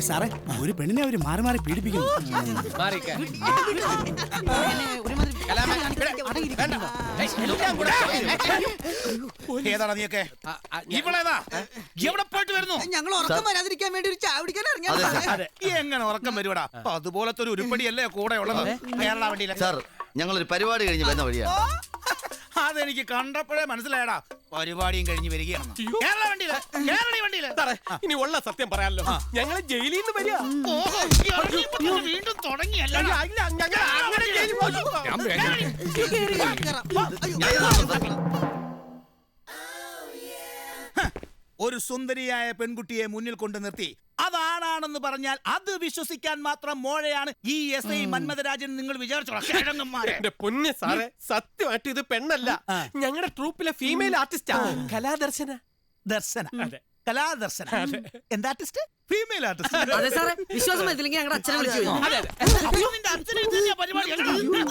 സാറേ ഒരു പെണ്ണിനെ അവര് മാറി മാറി പീഡിപ്പിക്കുന്നു. ഏതാടാ നീയൊക്കെ? ഇവളേതാ? എവിടെ പോയിട്ട് വരുന്നു? ഞങ്ങൾ ഉറക്കം വരാതിരിക്കാൻ വേണ്ടി ഒരു ചായ കുടിക്കാൻ ഇറങ്ങിയ. എങ്ങനെ ഉറക്കം വരുവാടാ? അതുപോലത്തെ ഒരു ഉരുപ്പടിയല്ലേ കൂടെ ഉള്ളത്? കേരള വണ്ടിയിലെ സാർ ഞങ്ങളൊരു പരിപാടി കഴിഞ്ഞ് വരുന്ന വഴിയാണ്. അതെനിക്ക് കണ്ടപ്പോഴേ മനസ്സിലായടാ, പരിപാടിയും കഴിഞ്ഞ് വരികയാണ്. കേരള വണ്ടിയില്, കേരള വണ്ടിയില്. ഇനി ഉള്ള സത്യം പറയാമല്ലോ, ഞങ്ങൾ ജയിലിൽ നിന്ന് വരിക. വീണ്ടും തുടങ്ങിയല്ലോ. ഒരു സുന്ദരിയായ പെൺകുട്ടിയെ മുന്നിൽ കൊണ്ടു നിർത്തി അതാണെന്ന് പറഞ്ഞാൽ അത് വിശ്വസിക്കാൻ മാത്രം മോഴയാണ് ഈ SI മന്മഥരാജൻ. നിങ്ങൾ വിചാരിച്ചോളാം പൊന്നെ സാറേ, സത്യമായിട്ട് ഇത് പെണ്ണല്ല, ഞങ്ങളുടെ ട്രൂപ്പിലെ ഫീമെയിൽ ആർട്ടിസ്റ്റാ. കലാദർശന. കലാദർശന എന്താ ആർട്ടിസ്റ്റ്? Female artist. വിശ്വാസം ഞങ്ങളുടെ അച്ഛനെ വിളിച്ചു.